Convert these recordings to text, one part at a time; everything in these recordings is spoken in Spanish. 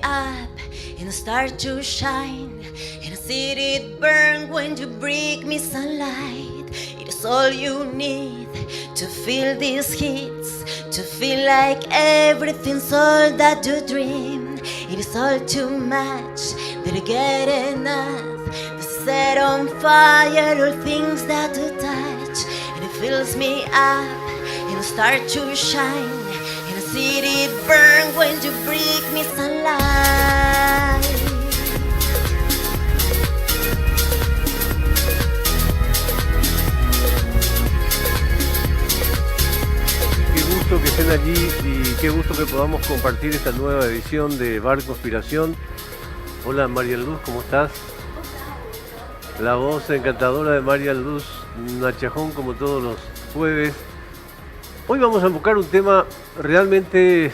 up and start to shine. And I see it burn when you bring me sunlight. It is all you need to feel these hits, to feel like everything's all that you dream. It is all too much, that you get enough. To set on fire all things that you touch. And it fills me up and start to shine. And I see it burn when you bring me sunlight. Qué gusto que estén allí y qué gusto que podamos compartir esta nueva edición de Bar Conspiración. Hola María Luz, ¿cómo estás? La voz encantadora de María Luz Nachajón, como todos los jueves. Hoy vamos a enfocar un tema realmente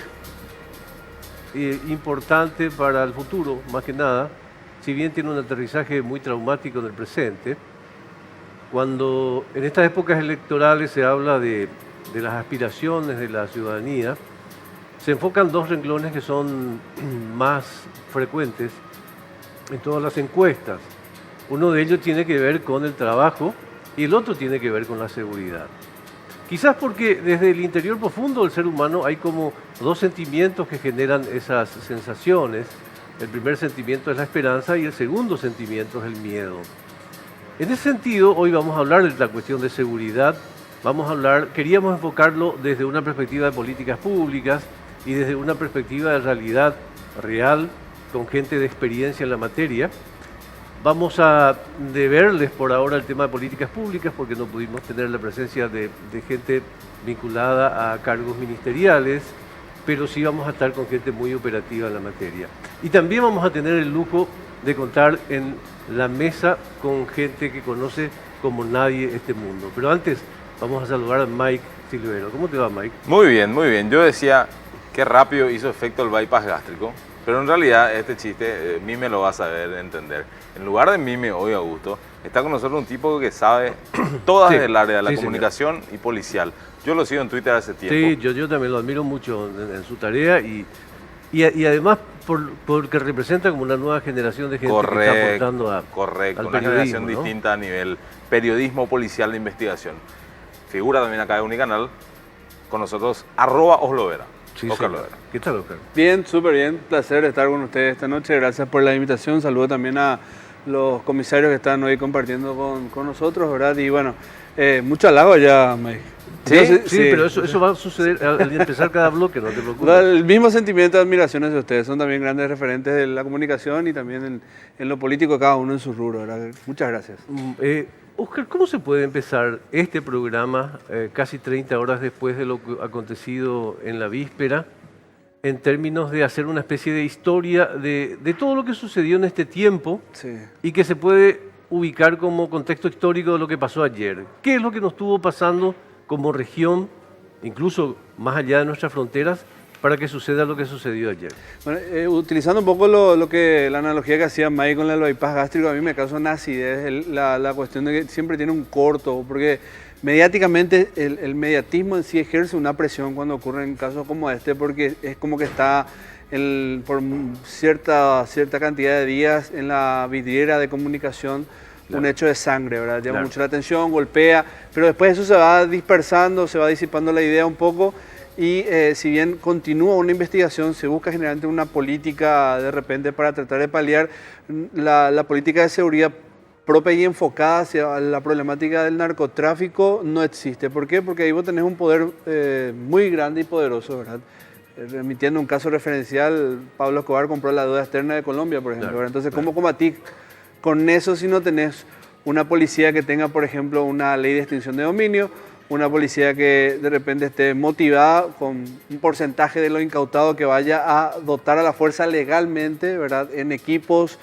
importante para el futuro, más que nada, si bien tiene un aterrizaje muy traumático en el presente. Cuando en estas épocas electorales se habla de las aspiraciones de la ciudadanía, se enfocan dos renglones que son más frecuentes en todas las encuestas. Uno de ellos tiene que ver con el trabajo y el otro tiene que ver con la seguridad. Quizás porque desde el interior profundo del ser humano hay como dos sentimientos que generan esas sensaciones. El primer sentimiento es la esperanza y el segundo sentimiento es el miedo. En ese sentido, hoy vamos a hablar de la cuestión de seguridad. Queríamos enfocarlo desde una perspectiva de políticas públicas y desde una perspectiva de realidad real, con gente de experiencia en la materia. Vamos a deberles por ahora el tema de políticas públicas porque no pudimos tener la presencia de gente vinculada a cargos ministeriales, pero sí vamos a estar con gente muy operativa en la materia. Y también vamos a tener el lujo de contar en la mesa con gente que conoce como nadie este mundo. Pero antes vamos a saludar a Mike Silvero. ¿Cómo te va, Mike? Muy bien, muy bien. Yo decía qué rápido hizo efecto el bypass gástrico, pero en realidad este chiste Mime lo va a saber entender. En lugar de Mime, hoy Augusto, está con nosotros un tipo que sabe todas del área de la comunicación y policial. Yo lo sigo en Twitter hace tiempo. Sí, yo también lo admiro mucho en su tarea y además porque representa como una nueva generación de gente que está aportando al una generación, ¿no?, distinta a nivel periodismo policial de investigación. Figura también acá de Unicanal, con nosotros, @Oslovera. Sí, Oscar Lovera. ¿Qué tal, Oscar? Bien, súper bien. Placer estar con ustedes esta noche. Gracias por la invitación. Saludo también a los comisarios que están hoy compartiendo con nosotros, ¿verdad? Y bueno, mucho halago ya, Mike. Sí, pero eso va a suceder al empezar cada bloque, no te preocupes. El mismo sentimiento de admiración hacia ustedes. Son también grandes referentes de la comunicación y también en lo político, cada uno en su rubro, ¿verdad? Muchas gracias. Oscar, ¿cómo se puede empezar este programa casi 30 horas después de lo acontecido en la víspera, en términos de hacer una especie de historia de todo lo que sucedió en este tiempo y que se puede ubicar como contexto histórico de lo que pasó ayer? ¿Qué es lo que nos estuvo pasando como región, incluso más allá de nuestras fronteras, para que suceda lo que sucedió ayer? Bueno, utilizando un poco la analogía que hacía Mike con el bypass gástrico, a mí me causa una acidez la cuestión de que siempre tiene un corto, porque mediáticamente el mediatismo en sí ejerce una presión cuando ocurren casos como este, porque es como que está por cierta cantidad de días en la vidriera de comunicación. Un hecho de sangre, ¿verdad? Llama mucho la atención, golpea, pero después eso se va dispersando, se va disipando la idea un poco. Y si bien continúa una investigación, se busca generalmente una política de repente para tratar de paliar la política de seguridad propia y enfocada hacia la problemática del narcotráfico no existe. ¿Por qué? Porque ahí vos tenés un poder muy grande y poderoso, ¿verdad? Remitiendo un caso referencial, Pablo Escobar compró la deuda externa de Colombia, por ejemplo. Entonces, ¿cómo combatís con eso si no tenés una policía que tenga, por ejemplo, una ley de extinción de dominio, una policía que de repente esté motivada con un porcentaje de lo incautado que vaya a dotar a la fuerza legalmente, ¿verdad?, en equipos,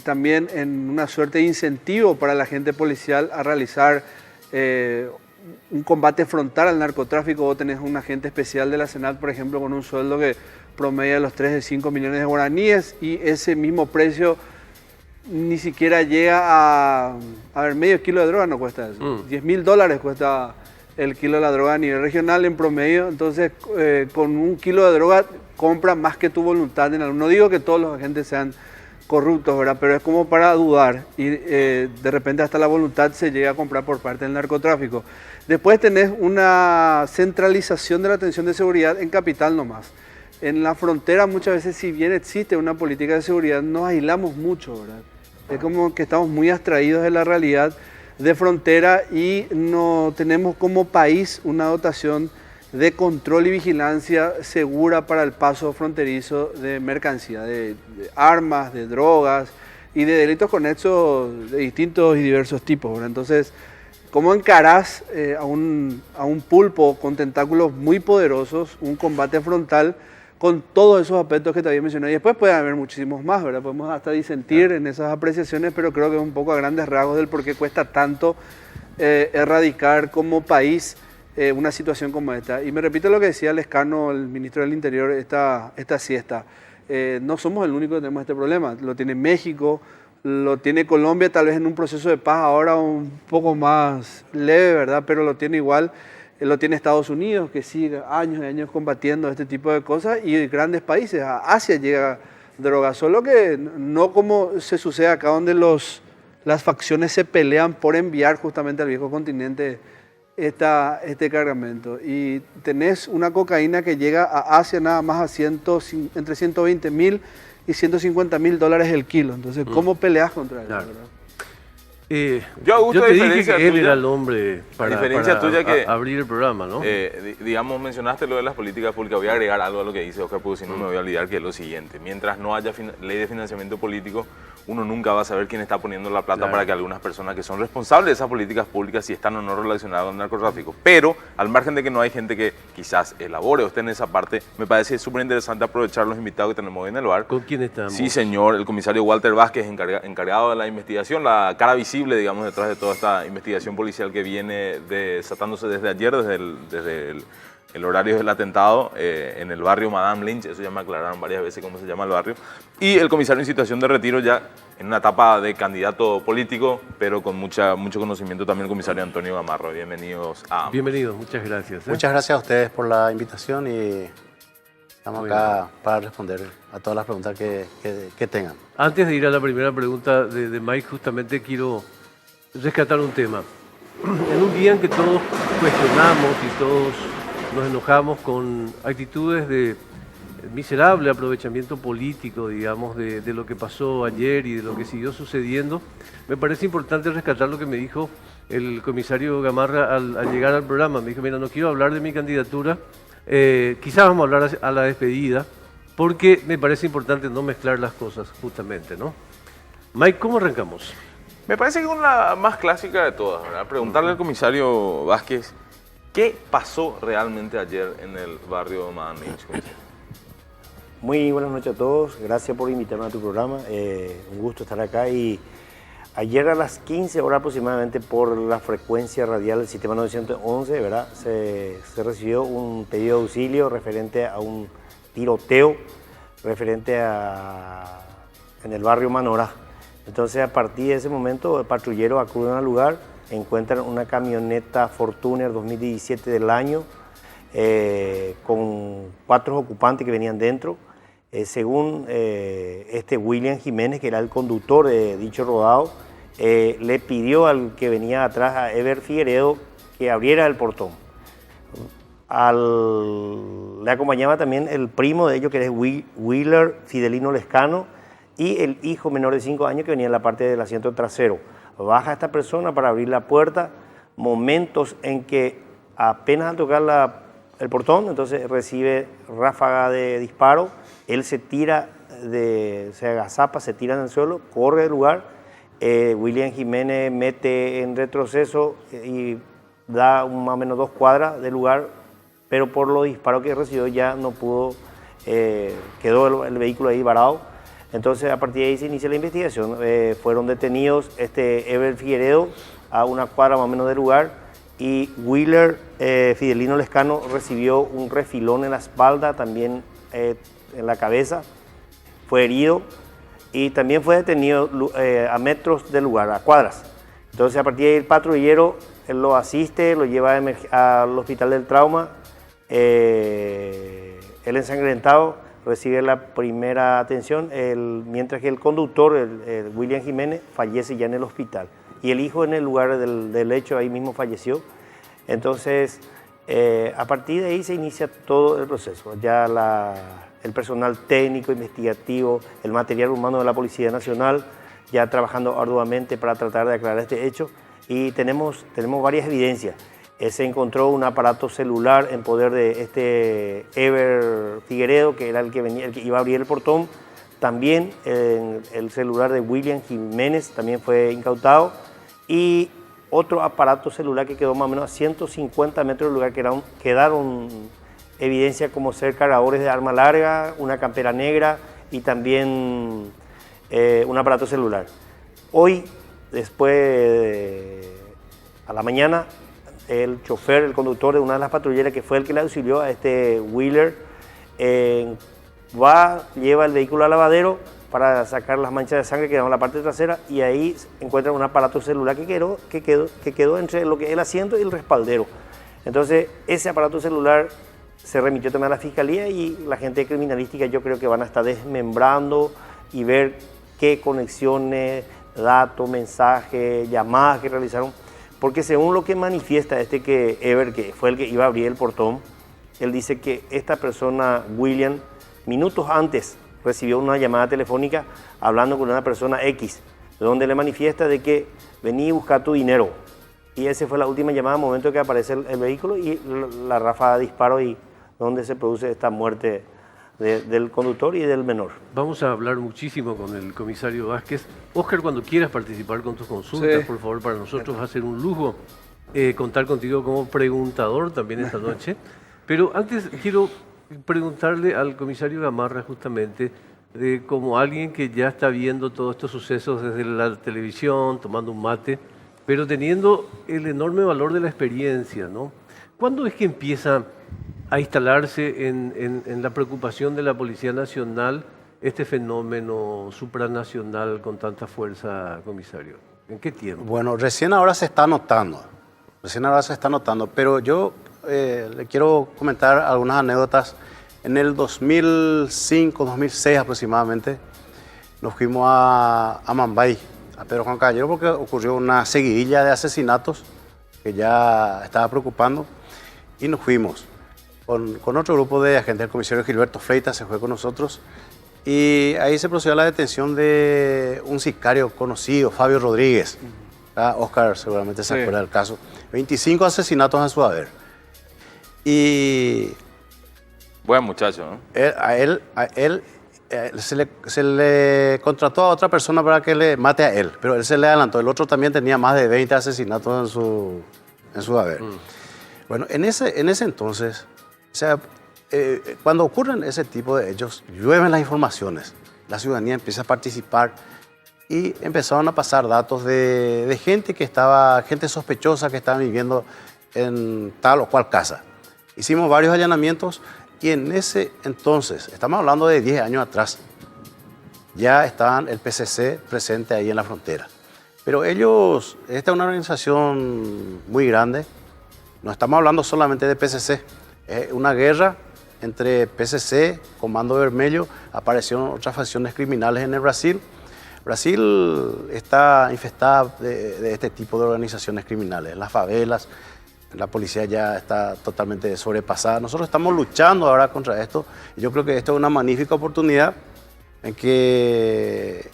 también en una suerte de incentivo para la gente policial a realizar un combate frontal al narcotráfico? Vos tenés un agente especial de la SENAT, por ejemplo, con un sueldo que promedia los 3 de 5 millones de guaraníes, y ese mismo precio ni siquiera llega a ver, medio kilo de droga no cuesta eso. $10.000 cuesta el kilo de la droga a nivel regional en promedio. Entonces, con un kilo de droga compra más que tu voluntad. No digo que todos los agentes sean corruptos, ¿verdad? Pero es como para dudar y de repente hasta la voluntad se llega a comprar por parte del narcotráfico. Después tenés una centralización de la atención de seguridad en capital nomás. En la frontera muchas veces, si bien existe una política de seguridad, nos aislamos mucho, ¿verdad? Es como que estamos muy abstraídos de la realidad de frontera y no tenemos como país una dotación de control y vigilancia segura para el paso fronterizo de mercancía, de armas, de drogas y de delitos conexos de distintos y diversos tipos, ¿verdad? Entonces, ¿cómo encarás a un pulpo con tentáculos muy poderosos, un combate frontal con todos esos aspectos que te había mencionado? Y después puede haber muchísimos más, ¿verdad? Podemos hasta disentir en esas apreciaciones, pero creo que es un poco a grandes rasgos del por qué cuesta tanto erradicar como país una situación como esta. Y me repito lo que decía Lescano, el ministro del Interior, esta siesta. No somos el único que tenemos este problema. Lo tiene México, lo tiene Colombia, tal vez en un proceso de paz ahora un poco más leve, ¿verdad? Pero lo tiene igual. Lo tiene Estados Unidos, que sigue años y años combatiendo este tipo de cosas, y grandes países. A Asia llega droga, solo que no como se sucede acá, donde las facciones se pelean por enviar justamente al viejo continente este cargamento. Y tenés una cocaína que llega a Asia nada más a entre 120.000 y 150.000 dólares el kilo. Entonces, ¿cómo peleas contra eso? Claro. Yo te dije que él era el hombre para tuya que, abrir el programa, ¿no? Digamos, mencionaste lo de las políticas públicas. Voy a agregar algo a lo que dice Oscar, porque si no me voy a olvidar, que es lo siguiente. Mientras no haya ley de financiamiento político, uno nunca va a saber quién está poniendo la plata para que algunas personas que son responsables de esas políticas públicas, si están o no relacionadas con el narcotráfico. Pero, al margen de que no hay gente que quizás elabore o esté en esa parte, me parece súper interesante aprovechar los invitados que tenemos hoy en el bar. ¿Con quién estamos? Sí, señor, el comisario Walter Vázquez, encargado de la investigación, la cara visible, digamos, detrás de toda esta investigación policial que viene desatándose desde ayer, desde el horario del atentado en el barrio Madame Lynch. Eso ya me aclararon varias veces cómo se llama el barrio. Y el comisario en situación de retiro, ya en una etapa de candidato político, pero con mucho conocimiento también, el comisario Antonio Gamarra. Bienvenidos a... Bienvenidos, muchas gracias. Muchas gracias a ustedes por la invitación y estamos acá para responder a todas las preguntas que tengan. Antes de ir a la primera pregunta de Mike, justamente quiero rescatar un tema. En un día en que todos cuestionamos y todos nos enojamos con actitudes de miserable aprovechamiento político, digamos, de lo que pasó ayer y de lo que siguió sucediendo, me parece importante rescatar lo que me dijo el comisario Gamarra al llegar al programa. Me dijo, mira, no quiero hablar de mi candidatura, quizás vamos a hablar a la despedida, porque me parece importante no mezclar las cosas, justamente, ¿no? Mike, ¿cómo arrancamos? Me parece que es la más clásica de todas, ¿verdad? Preguntarle al comisario Vázquez, ¿qué pasó realmente ayer en el barrio Madame Lynch? Muy buenas noches a todos, gracias por invitarme a tu programa, un gusto estar acá. Y ayer a las 15 horas aproximadamente, por la frecuencia radial del sistema 911, ¿verdad? Se recibió un pedido de auxilio referente a un tiroteo en el barrio Manorá. Entonces, a partir de ese momento, el patrullero acuden al lugar, encuentran una camioneta Fortuner 2017 del año con 4 ocupantes que venían dentro. Según William Jiménez, que era el conductor de dicho rodado, le pidió al que venía atrás, a Ever Figueredo, que abriera el portón. Le acompañaba también el primo de ellos, que es Wheeler Fidelino Lescano, y el hijo menor de 5 años que venía en la parte del asiento trasero. Baja esta persona para abrir la puerta, momentos en que apenas al tocar el portón, entonces recibe ráfaga de disparo, él se tira, se agazapa, se tira en el suelo, corre del lugar, William Jiménez mete en retroceso y da más o menos 2 cuadras del lugar, pero por los disparos que recibió ya no pudo, quedó el vehículo ahí varado. Entonces, a partir de ahí se inicia la investigación. Fueron detenidos Ever Figueredo a una cuadra más o menos del lugar, y Wheeler Fidelino Lescano recibió un refilón en la espalda, también en la cabeza, fue herido y también fue detenido a metros del lugar, a cuadras. Entonces, a partir de ahí el patrullero él lo asiste, lo lleva al hospital del trauma. El ensangrentado recibe la primera atención, mientras que el conductor, el William Jiménez, fallece ya en el hospital. Y el hijo en el lugar del hecho ahí mismo falleció. Entonces, a partir de ahí se inicia todo el proceso. Ya el personal técnico, investigativo, el material humano de la Policía Nacional, ya trabajando arduamente para tratar de aclarar este hecho. Y tenemos varias evidencias. Se encontró un aparato celular en poder de este Ever Figueredo, que era el que iba a abrir el portón. También el celular de William Jiménez también fue incautado. Y otro aparato celular que quedó más o menos a 150 metros del lugar, quedaron evidencias como ser cargadores de arma larga, una campera negra y también un aparato celular. Hoy, a la mañana, el chofer, el conductor de una de las patrulleras, que fue el que le auxilió a este Wheeler, lleva el vehículo al lavadero para sacar las manchas de sangre que quedaron en la parte trasera, y ahí encuentran un aparato celular que quedó entre lo que es el asiento y el respaldero. Entonces, ese aparato celular se remitió también a la Fiscalía, y la gente de criminalística yo creo que van a estar desmembrando y ver qué conexiones, datos, mensajes, llamadas que realizaron. Porque según lo que manifiesta que Ever, que fue el que iba a abrir el portón, él dice que esta persona, William, minutos antes recibió una llamada telefónica hablando con una persona X, donde le manifiesta de que vení a buscar tu dinero. Y esa fue la última llamada al momento que aparece el vehículo y la ráfaga de disparo, y donde se produce esta muerte del conductor y del menor. Vamos a hablar muchísimo con el comisario Vázquez. Óscar, cuando quieras participar con tus consultas, por favor, para nosotros va a ser un lujo contar contigo como preguntador también esta noche. Pero antes quiero preguntarle al comisario Gamarra justamente, como alguien que ya está viendo todos estos sucesos desde la televisión, tomando un mate, pero teniendo el enorme valor de la experiencia, ¿no? ¿Cuándo es que empieza a instalarse en la preocupación de la Policía Nacional este fenómeno supranacional con tanta fuerza, comisario? ¿En qué tiempo? Bueno, recién ahora se está notando, pero yo le quiero comentar algunas anécdotas. En el 2005, 2006 aproximadamente, nos fuimos a Mambay, a Pedro Juan Caballero, porque ocurrió una seguidilla de asesinatos que ya estaba preocupando, y nos fuimos. Con otro grupo de agentes, el comisario Gilberto Freitas se fue con nosotros, y ahí se procedió a la detención de un sicario conocido, Fabio Rodríguez. Óscar seguramente se acuerda del caso. 25 asesinatos en su haber. Y Buen muchacho, ¿no? a él se le contrató a otra persona para que le mate a él, pero él se le adelantó. El otro también tenía más de 20 asesinatos en su haber. Bueno, en ese entonces, o sea, cuando ocurren ese tipo de hechos, llueven las informaciones, la ciudadanía empieza a participar, y empezaron a pasar datos de gente sospechosa que estaba viviendo en tal o cual casa. Hicimos varios allanamientos, y en ese entonces, estamos hablando de 10 años atrás, ya estaban el PCC presente ahí en la frontera. Pero esta es una organización muy grande, no estamos hablando solamente de PCC, es una guerra entre PCC, Comando Vermelho, aparecieron otras facciones criminales en el Brasil. Brasil está infestada de este tipo de organizaciones criminales, en las favelas. La policía ya está totalmente sobrepasada. Nosotros estamos luchando ahora contra esto, y yo creo que esto es una magnífica oportunidad en que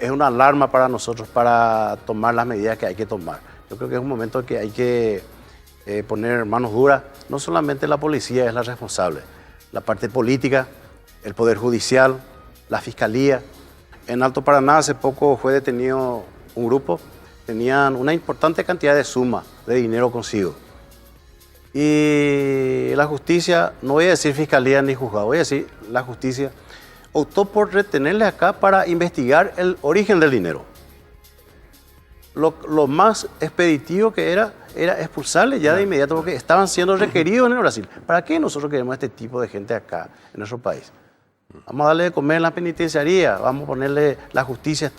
es una alarma para nosotros para tomar las medidas que hay que tomar. Yo creo que es un momento en que hay que poner manos duras. No solamente la policía es la responsable, la parte política, el Poder Judicial, la Fiscalía. En Alto Paraná hace poco fue detenido un grupo, tenían una importante cantidad de suma de dinero consigo. Y la justicia, no voy a decir fiscalía ni juzgado, voy a decir la justicia, optó por retenerle acá para investigar el origen del dinero. Lo más expeditivo que era expulsarle ya de inmediato, porque estaban siendo requeridos en el Brasil. ¿Para qué nosotros queremos este tipo de gente acá en nuestro país? Vamos a darle de comer en la penitenciaría, vamos a ponerle, la justicia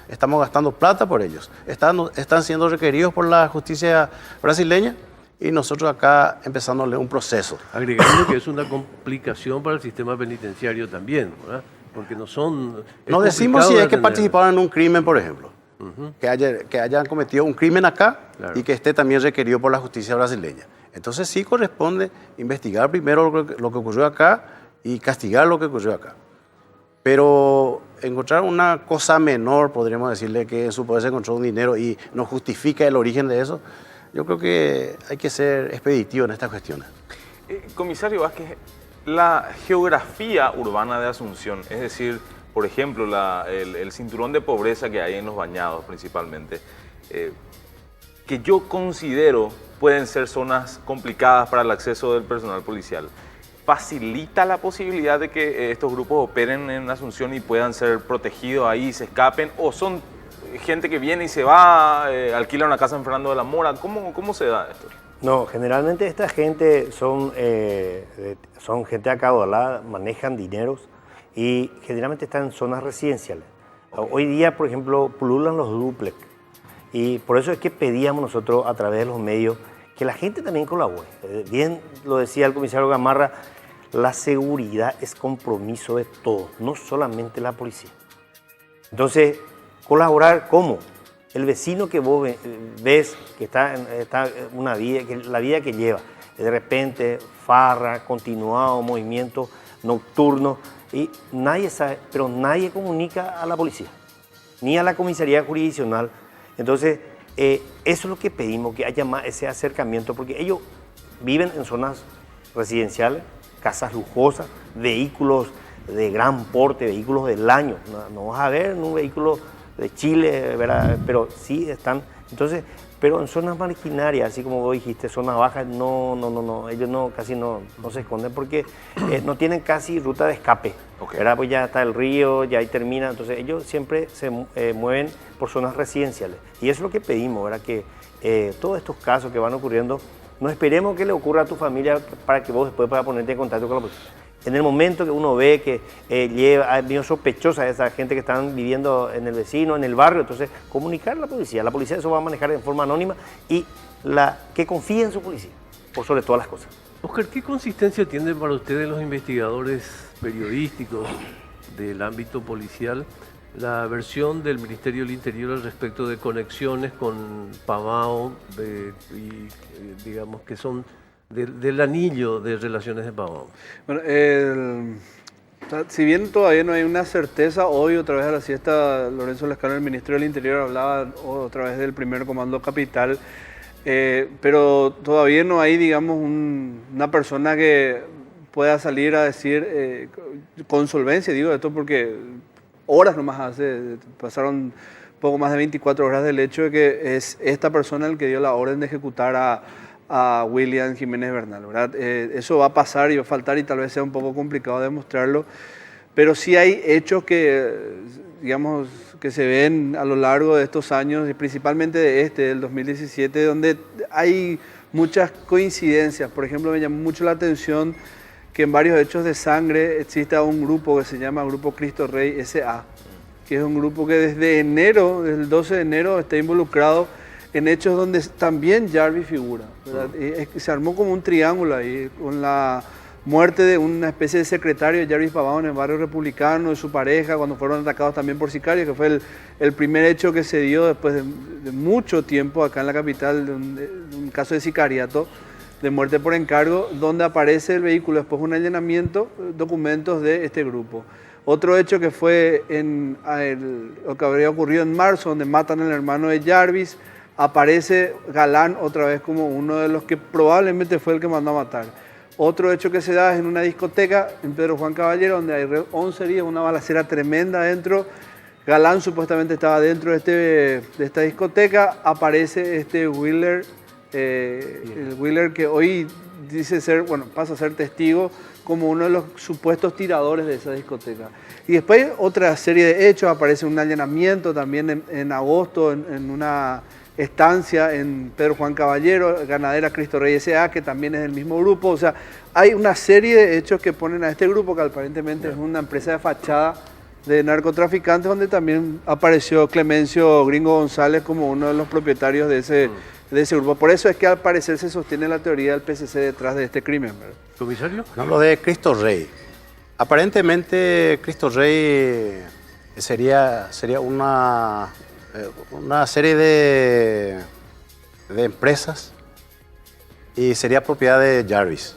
estamos gastando plata por ellos. Están siendo requeridos por la justicia brasileña y nosotros acá empezándole un proceso. Agregando que es una complicación para el sistema penitenciario también, ¿verdad? Porque no son... No decimos si es que participaron en un crimen, por ejemplo, que hayan cometido un crimen acá y que esté también requerido por la justicia brasileña. Entonces sí corresponde investigar primero lo que ocurrió acá y castigar lo que ocurrió acá. Pero encontrar una cosa menor, podríamos decirle que en su poder se encontró un dinero y no justifica el origen de eso, yo creo que hay que ser expeditivo en estas cuestiones. Comisario Vázquez, la geografía urbana de Asunción, es decir, por ejemplo, el cinturón de pobreza que hay en los bañados principalmente, que yo considero pueden ser zonas complicadas para el acceso del personal policial, ¿facilita la posibilidad de que estos grupos operen en Asunción y puedan ser protegidos ahí, se escapen? ¿O son gente que viene y se va, alquila una casa en Fernando de la Mora? ¿Cómo se da esto? No, generalmente esta gente son gente acaudalada, manejan dineros y generalmente están en zonas residenciales. Hoy día, por ejemplo, pululan los dúplex y por eso es que pedíamos nosotros a través de los medios que la gente también colabore. Bien lo decía el comisario Gamarra, la seguridad es compromiso de todos, no solamente la policía. Entonces, colaborar, ¿cómo? El vecino que vos ves que está una vida, la vida que lleva, de repente farra, continuado, movimiento nocturno, y nadie sabe, pero nadie comunica a la policía, ni a la comisaría jurisdiccional. Entonces, eso es lo que pedimos, que haya más ese acercamiento, porque ellos viven en zonas residenciales, casas lujosas, vehículos de gran porte, vehículos del año. No vas a ver un vehículo de Chile, ¿verdad? Pero sí están. Entonces, pero en zonas marginarias, así como vos dijiste, zonas bajas, no, ellos casi no se esconden porque no tienen casi ruta de escape. ¿Verdad? Pues ya está el río, ya ahí termina. Entonces, ellos siempre se mueven por zonas residenciales. Y eso es lo que pedimos, ¿verdad? Que todos estos casos que van ocurriendo, no esperemos que le ocurra a tu familia para que vos después puedas ponerte en contacto con la policía. En el momento que uno ve que ha venido sospechosa esa gente que están viviendo en el vecino, en el barrio, entonces comunicar a la policía. La policía eso va a manejar en forma anónima y que confíe en su policía, por sobre todas las cosas. Oscar, ¿qué consistencia tienen para ustedes los investigadores periodísticos del ámbito policial la versión del Ministerio del Interior al respecto de conexiones con Pavao digamos que son del anillo de relaciones de Pavao? Bueno, si bien todavía no hay una certeza, hoy otra vez a la siesta Lorenzo Lescano, el Ministerio del Interior, hablaba otra vez del primer comando capital, pero todavía no hay, digamos, una persona que pueda salir a decir con solvencia, digo esto porque horas nomás pasaron poco más de 24 horas del hecho de que es esta persona el que dio la orden de ejecutar a William Jiménez Bernal, ¿verdad? Eso va a pasar y va a faltar y tal vez sea un poco complicado demostrarlo, pero sí hay hechos que, digamos, que se ven a lo largo de estos años y principalmente del 2017, donde hay muchas coincidencias. Por ejemplo, me llamó mucho la atención que en varios hechos de sangre existe un grupo que se llama Grupo Cristo Rey S.A., que es un grupo que desde el 12 de enero está involucrado en hechos donde también Jarvis figura, ¿verdad? Se armó como un triángulo ahí, con la muerte de una especie de secretario de Jarvis Pavao en el barrio republicano, de su pareja, cuando fueron atacados también por sicarios, que fue el primer hecho que se dio después de mucho tiempo acá en la capital, de un caso de sicariato, de muerte por encargo, donde aparece el vehículo después de un allanamiento, documentos de este grupo. Otro hecho que fue lo que habría ocurrido en marzo, donde matan al hermano de Jarvis, aparece Galán otra vez como uno de los que probablemente fue el que mandó a matar. Otro hecho que se da es en una discoteca en Pedro Juan Caballero, donde hay 11 heridos, una balacera tremenda adentro. Galán supuestamente estaba dentro de esta discoteca. Aparece este Wheeler, el Wheeler que hoy pasa a ser testigo como uno de los supuestos tiradores de esa discoteca. Y después otra serie de hechos, aparece un allanamiento también en agosto en estancia en Pedro Juan Caballero, Ganadera Cristo Rey S.A., que también es del mismo grupo. O sea, hay una serie de hechos que ponen a este grupo, que aparentemente es una empresa de fachada de narcotraficantes, donde también apareció Clemencio Gringo González como uno de los propietarios de ese grupo. Por eso es que al parecer se sostiene la teoría del PCC detrás de este crimen, ¿verdad? ¿Comisario? No, lo de Cristo Rey. Aparentemente Cristo Rey sería una serie de empresas y sería propiedad de Jarvis.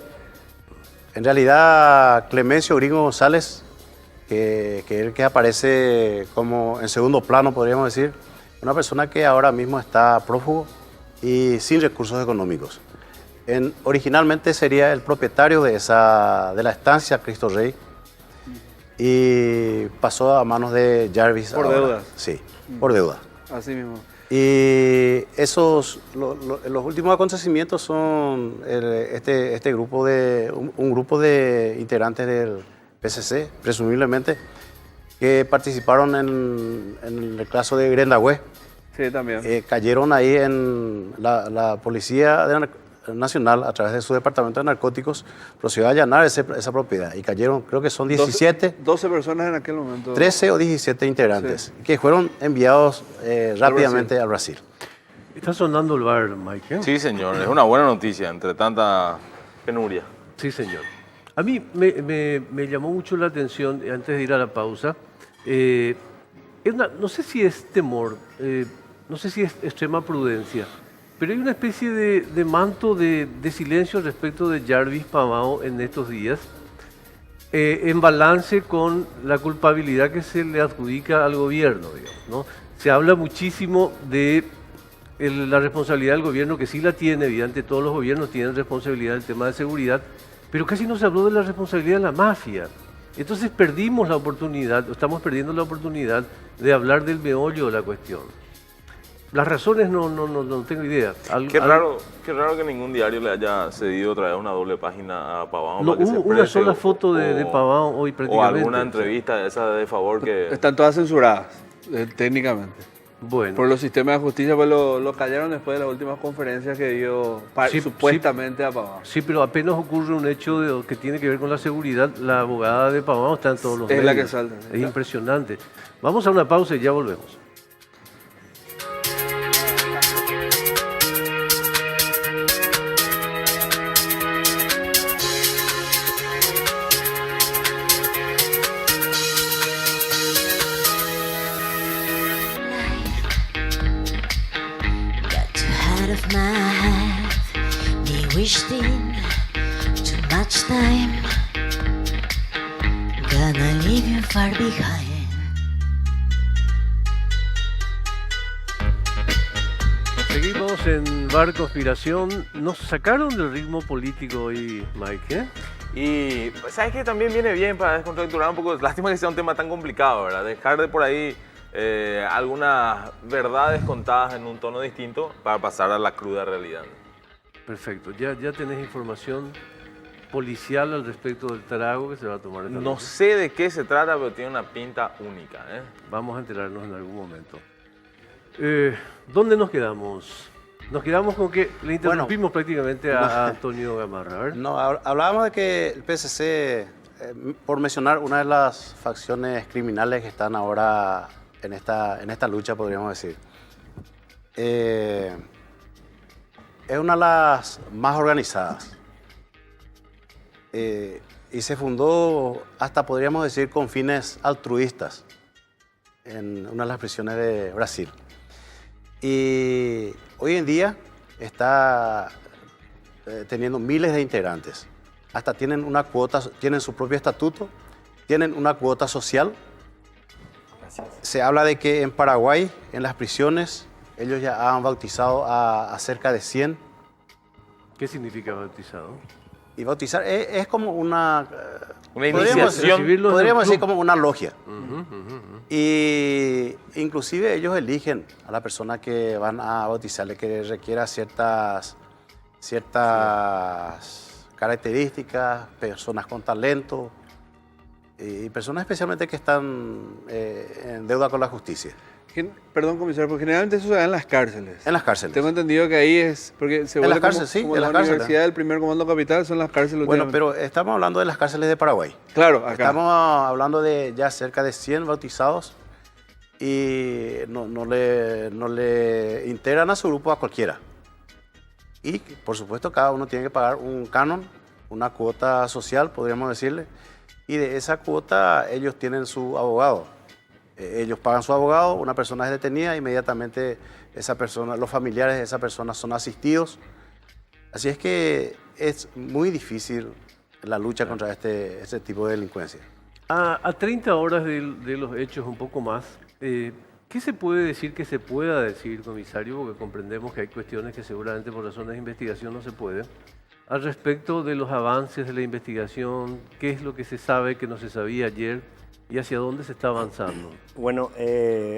En realidad, Clemencio Gringo González, que es el que aparece como en segundo plano, podríamos decir, una persona que ahora mismo está prófugo y sin recursos económicos. Originalmente sería el propietario de la estancia Cristo Rey y pasó a manos de Jarvis. Por ahora. deudas. Sí, por deuda. Así mismo. Y los últimos acontecimientos son este grupo un grupo de integrantes del PCC, presumiblemente, que participaron en el caso de Grendagüe. Sí, también. Cayeron ahí en la Policía Nacional, a través de su departamento de narcóticos, procedió a allanar esa propiedad y cayeron, creo que son 17, 12 personas en aquel momento. 13 o 17 integrantes, que fueron enviados rápidamente a Brasil. Está sonando el bar, Mike, ¿eh? Sí, señor, es una buena noticia entre tanta penuria. Sí, señor. A mí me llamó mucho la atención, antes de ir a la pausa, no sé si es temor, no sé si es extrema prudencia, pero hay una especie de manto de silencio respecto de Jarvis Pamao en estos días, en balance con la culpabilidad que se le adjudica al gobierno, digamos, ¿no? Se habla muchísimo de la responsabilidad del gobierno, que sí la tiene, evidente, todos los gobiernos tienen responsabilidad en el tema de seguridad, pero casi no se habló de la responsabilidad de la mafia. Entonces perdimos la oportunidad, estamos perdiendo la oportunidad de hablar del meollo de la cuestión. Las razones no tengo idea. Qué raro que ningún diario le haya cedido otra vez una doble página a Pavão. No, para que se hubo una exprese, sola foto de Pavão hoy o prácticamente. alguna entrevista esa de favor que... Están todas censuradas, técnicamente. Bueno. Por los sistemas de justicia, pues lo callaron después de las últimas conferencias que dio Sí, supuestamente a Pavão. Sí, pero apenas ocurre un hecho que tiene que ver con la seguridad, la abogada de Pavão está en todos los Es medios. la que salta. Es impresionante. Vamos a una pausa y ya volvemos. Got you out of my head, me wasting too much time. Gonna leave you far behind. Seguimos en Bar Conspiración. Nos sacaron del ritmo político hoy, Mike, ¿eh? Y sabes que también viene bien para descontracturar un poco. Lástima que sea un tema tan complicado, ¿verdad? Dejar de por ahí algunas verdades contadas en un tono distinto para pasar a la cruda realidad. Perfecto. Ya tenés información policial al respecto del trago que se va a tomar esta No noche. sé de qué se trata, pero tiene una pinta única, ¿eh? Vamos a enterarnos en algún momento. ¿Dónde nos quedamos? Nos quedamos con que le interrumpimos prácticamente a Antonio Gamarra. A ver. No, hablábamos de que el PCC, por mencionar una de las facciones criminales que están ahora en esta lucha, podríamos decir, es una de las más organizadas. Y se fundó hasta, podríamos decir, con fines altruistas en una de las prisiones de Brasil. Y hoy en día está teniendo miles de integrantes. Hasta tienen una cuota, tienen su propio estatuto, tienen una cuota social. Se habla de que en Paraguay, en las prisiones, ellos ya han bautizado a cerca de 100. ¿Qué significa bautizado? Y bautizar es como una iniciación. Podríamos decir como una logia. Y inclusive ellos eligen a la persona que van a bautizarle, que requiera ciertas características, personas con talento y personas especialmente que están en deuda con la justicia. Perdón, comisario, porque generalmente eso se da en las cárceles. En las cárceles. Tengo entendido que ahí es, porque se En vuelve las cárceles, sí, como en la las cárceles. Universidad del Primer Comando Capital, son las cárceles. Bueno, últimamente. pero estamos hablando de las cárceles de Paraguay. Claro, acá. Estamos hablando de ya cerca de 100 bautizados y no le integran a su grupo a cualquiera. Y, por supuesto, cada uno tiene que pagar un canon, una cuota social, podríamos decirle, y de esa cuota ellos tienen su abogado. Ellos pagan su abogado, una persona es detenida, inmediatamente esa persona, los familiares de esa persona son asistidos. Así es que es muy difícil la lucha contra este tipo de delincuencia. A 30 horas de los hechos, un poco más, ¿qué se puede decir que se pueda decir, comisario? Porque comprendemos que hay cuestiones que seguramente por razones de investigación no se pueden. Al respecto de los avances de la investigación, ¿qué es lo que se sabe que no se sabía ayer y hacia dónde se está avanzando? Bueno,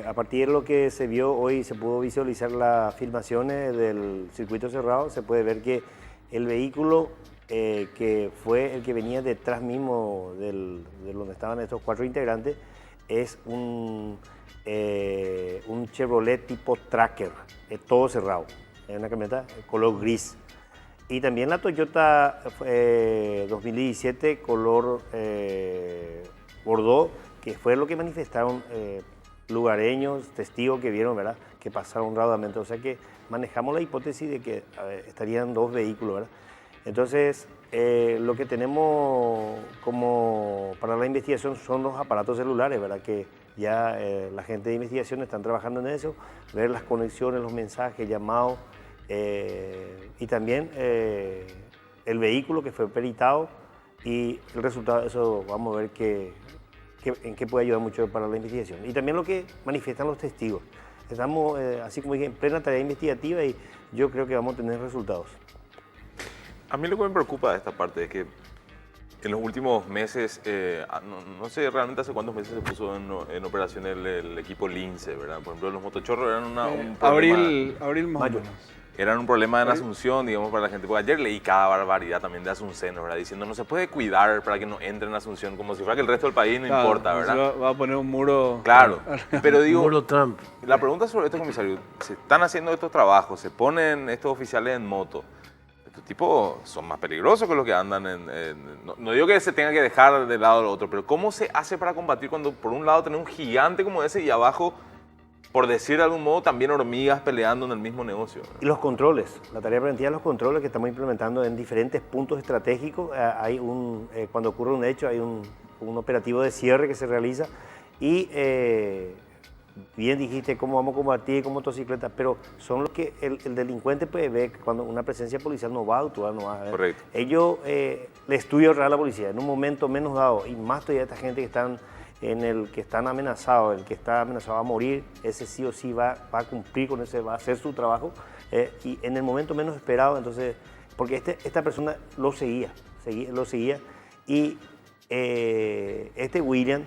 a partir de lo que se vio hoy, se pudo visualizar las filmaciones del circuito cerrado, se puede ver que el vehículo que fue el que venía detrás mismo de donde estaban estos 4 integrantes es un Chevrolet tipo Tracker, todo cerrado, es una camioneta color gris. Y también la Toyota 2017 color Bordeaux, que fue lo que manifestaron lugareños, testigos que vieron, ¿verdad?, que pasaron raudamente. O sea que manejamos la hipótesis de que estarían 2 vehículos, ¿verdad? Entonces, lo que tenemos como para la investigación son los aparatos celulares, ¿verdad?, que ya la gente de investigación están trabajando en eso, ver las conexiones, los mensajes, llamados, y también el vehículo que fue peritado y el resultado de eso vamos a ver en qué puede ayudar mucho para la investigación. Y también lo que manifiestan los testigos. Estamos, así como dije, en plena tarea investigativa y yo creo que vamos a tener resultados. A mí lo que me preocupa de esta parte es que en los últimos meses, no sé realmente hace cuántos meses se puso en operación el equipo Lince, ¿verdad? Por ejemplo, los motochorros eran un problema. Abril más o Mayo. menos. Eran un problema en Asunción, digamos, para la gente. Porque ayer leí cada barbaridad también de asuncenos, ¿verdad? Diciendo no se puede cuidar para que no entre en Asunción, como si fuera que el resto del país no Claro, importa, ¿verdad? Va a poner un muro. Claro, pero digo, Muro Trump. la pregunta sobre esto, comisario, se están haciendo estos trabajos, se ponen estos oficiales en moto. Estos tipos son más peligrosos que los que andan no digo que se tenga que dejar de lado lo otro, pero ¿cómo se hace para combatir cuando por un lado tenés un gigante como ese y abajo, por decir de algún modo, también hormigas peleando en el mismo negocio? Y los controles, la tarea preventiva de los controles que estamos implementando en diferentes puntos estratégicos. Hay cuando ocurre un hecho, hay un operativo de cierre que se realiza y bien dijiste cómo vamos a combatir con motocicletas, pero son los que el delincuente puede ver cuando una presencia policial no va a actuar, no va a ver. Correcto. Ellos le estudian real a la policía en un momento menos dado, y más todavía esta gente que están amenazados, el que está amenazado a morir, ese sí o sí va a cumplir con ese, va a hacer su trabajo, y en el momento menos esperado, entonces, porque esta persona lo seguía, y este William,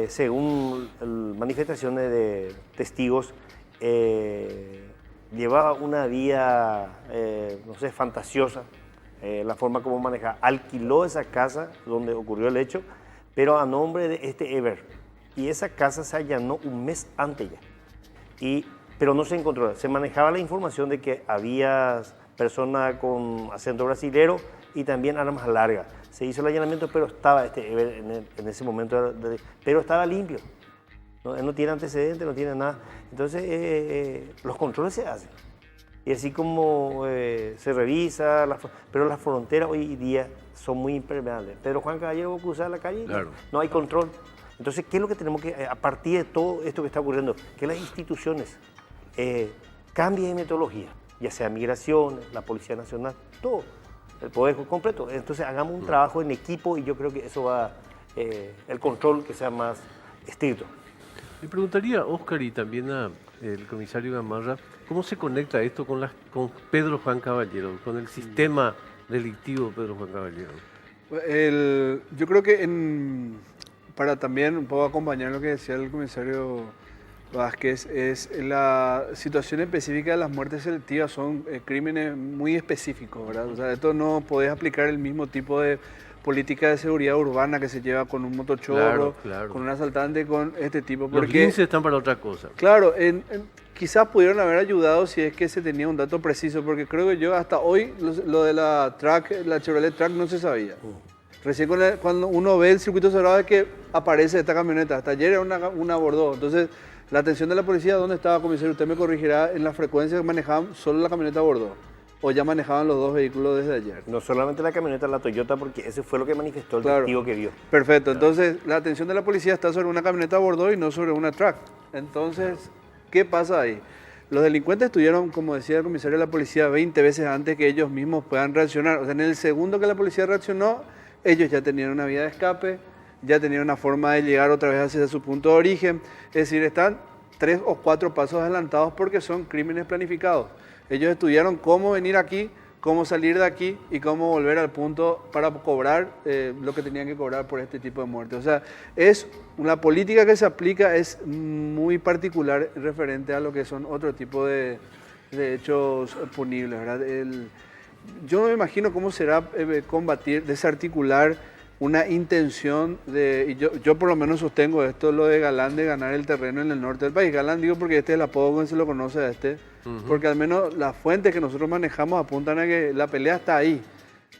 según manifestaciones de testigos, llevaba una vida, no sé, fantasiosa, la forma como manejaba. Alquiló esa casa donde ocurrió el hecho, pero a nombre de este Ever. Y esa casa se allanó un mes antes ya. Pero no se encontró. Se manejaba la información de que había personas con acento brasilero y también armas largas. Se hizo el allanamiento, pero estaba este Ever en ese momento, pero estaba limpio. ¿No? Él no tiene antecedentes, no tiene nada. Entonces, los controles se hacen. Y así como se revisa, pero las fronteras hoy día son muy impermeables. Pedro Juan Caballero va a cruzar la calle, Claro. no hay control. Entonces, ¿qué es lo que tenemos que, a partir de todo esto que está ocurriendo, que las instituciones cambien de metodología, ya sea migración, la Policía Nacional, todo, el poder completo. Entonces, hagamos un trabajo en equipo y yo creo que eso va, el control que sea más estricto. Le preguntaría a Óscar y también al comisario Gamarra, ¿cómo se conecta esto con Pedro Juan Caballero, con el sistema delictivo Pedro Juan Caballero? Yo creo que para también un poco acompañar lo que decía el comisario Vázquez, es la situación específica de las muertes selectivas, son crímenes muy específicos, ¿verdad? O sea, esto no podés aplicar el mismo tipo de política de seguridad urbana que se lleva con un motochorro, Claro. con un asaltante, con este tipo. Los Porque, linces están para otra cosa. claro, quizás pudieron haber ayudado si es que se tenía un dato preciso, porque creo que yo hasta hoy lo de la Chevrolet Track no se sabía. Recién cuando uno ve el circuito cerrado es que aparece esta camioneta. Hasta ayer era una Bordeaux. Entonces, la atención de la policía, ¿dónde estaba, comisario? Usted me corregirá, en la frecuencia que manejaban solo la camioneta Bordeaux. O ya manejaban los dos vehículos desde ayer. No solamente la camioneta, la Toyota, porque ese fue lo que manifestó el Claro. testigo que vio. Perfecto. Entonces, la atención de la policía está sobre una camioneta Bordeaux y no sobre una Track. Entonces, ¿qué pasa ahí? Los delincuentes estuvieron, como decía el comisario de la policía, 20 veces antes que ellos mismos puedan reaccionar. O sea, en el segundo que la policía reaccionó, ellos ya tenían una vía de escape, ya tenían una forma de llegar otra vez hacia su punto de origen. Es decir, están 3 o 4 pasos adelantados porque son crímenes planificados. Ellos estudiaron cómo venir aquí, cómo salir de aquí y cómo volver al punto para cobrar lo que tenían que cobrar por este tipo de muerte. O sea, la política que se aplica es muy particular referente a lo que son otro tipo de hechos punibles, ¿verdad? Yo no me imagino cómo será combatir, desarticular una intención y yo por lo menos sostengo esto, lo de Galán, de ganar el terreno en el norte del país. Galán digo porque este es el apodo que se lo conoce a este, porque al menos las fuentes que nosotros manejamos apuntan a que la pelea está ahí,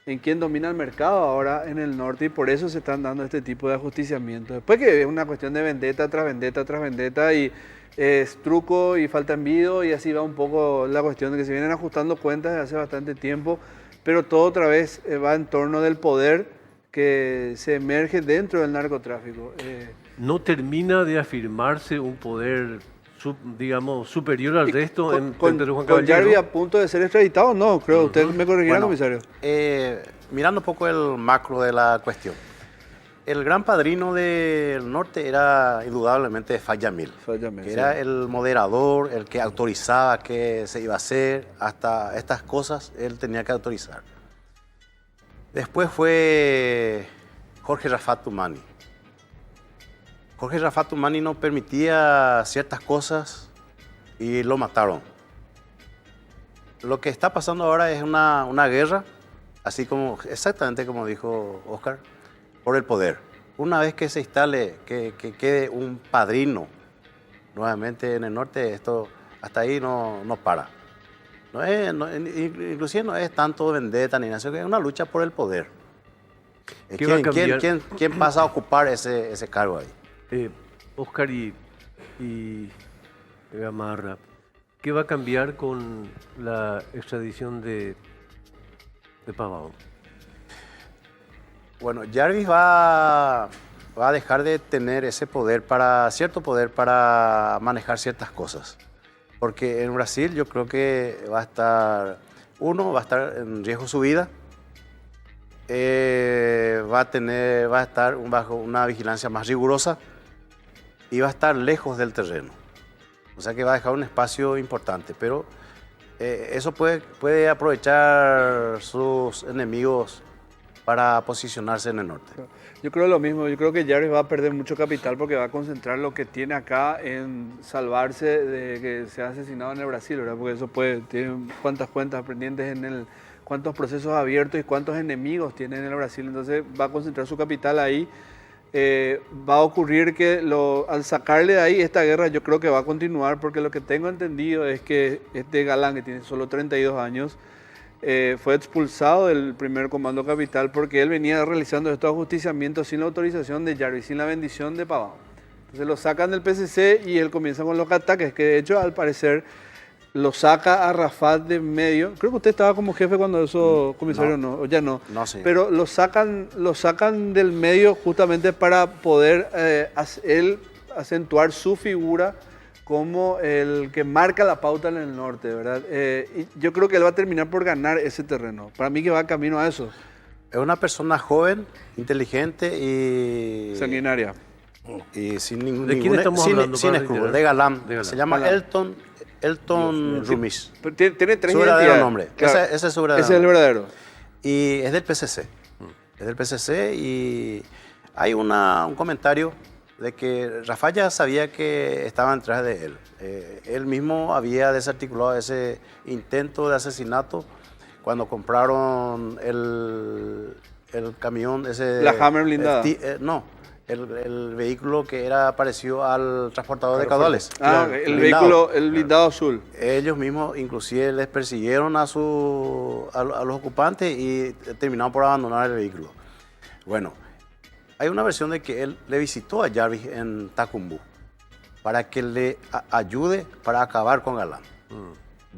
en quién domina el mercado ahora en el norte, y por eso se están dando este tipo de ajusticiamientos. Después que es una cuestión de vendetta tras vendetta tras vendetta, y es truco y falta envido, y así va un poco la cuestión de que se vienen ajustando cuentas desde hace bastante tiempo, pero todo otra vez va en torno del poder que se emerge dentro del narcotráfico. ¿No termina de afirmarse un poder, digamos, superior al resto Con en Perú, Juan con Yarvi Caballero? a punto de ser extraditado, no, creo. ¿Usted me corregirá, Bueno, comisario? Mirando un poco el macro de la cuestión. El gran padrino del norte era indudablemente Fayamil, Fayamil, que sí. era el moderador, el que autorizaba qué se iba a hacer, hasta estas cosas él tenía que autorizar. Después fue Jorge Rafat Tumani. Jorge Rafat Tumani no permitía ciertas cosas y lo mataron. Lo que está pasando ahora es una guerra, así como, exactamente como dijo Oscar, por el poder. Una vez que se instale, que quede un padrino nuevamente en el norte, esto hasta ahí no para. Inclusive no es tanto vendetta ni nada, sino que es una lucha por el poder. ¿Qué va a cambiar? ¿Quién pasa a ocupar ese cargo ahí? Oscar y Gamarra, ¿qué va a cambiar con la extradición de Pavón? Bueno, Jarvis va a dejar de tener ese poder cierto poder para manejar ciertas cosas. Porque en Brasil yo creo que va a estar en riesgo su vida, va a estar bajo una vigilancia más rigurosa y va a estar lejos del terreno. O sea que va a dejar un espacio importante, pero eso puede aprovechar sus enemigos para posicionarse en el norte. Yo creo lo mismo, yo creo que Jarvis va a perder mucho capital porque va a concentrar lo que tiene acá en salvarse de que sea asesinado en el Brasil, ¿verdad? Porque eso tiene cuántas cuentas pendientes cuántos procesos abiertos y cuántos enemigos tiene en el Brasil, entonces va a concentrar su capital ahí. Va a ocurrir que al sacarle de ahí esta guerra yo creo que va a continuar, porque lo que tengo entendido es que este Galán, que tiene solo 32 años, fue expulsado del primer comando capital porque él venía realizando estos ajusticiamientos sin la autorización de Jarvis, sin la bendición de Pavón. Entonces lo sacan del PCC y él comienza con los ataques, que de hecho al parecer lo saca a Rafat de medio. Creo que usted estaba como jefe cuando eso, comisario, no, o ya no. No, sí. Pero lo sacan del medio justamente para poder él acentuar su figura como el que marca la pauta en el norte, ¿verdad? Y yo creo que él va a terminar por ganar ese terreno. Para mí que va camino a eso. Es una persona joven, inteligente y Sanguinaria. Y sin ningún ¿De quién estamos hablando, sin para escrúpulos, reiterar? de Galán. De Galán. Se llama Galán. Elton Rumis. Pero tiene 3 Su verdadero identidades. nombre. Claro. Ese es su verdadero Ese es el nombre. verdadero. Y es del PCC. Es del PCC y hay un comentario de que Rafa ya sabía que estaba detrás de él. Él mismo había desarticulado ese intento de asesinato cuando compraron el camión ese... La Hammer blindada. No, el vehículo que era parecido al transportador de caudales. Ah, el vehículo, el blindado azul. Ellos mismos inclusive les persiguieron a los ocupantes y terminaron por abandonar el vehículo. Bueno, hay una versión de que él le visitó a Jarvis en Tacumbú para que le ayude para acabar con Galán.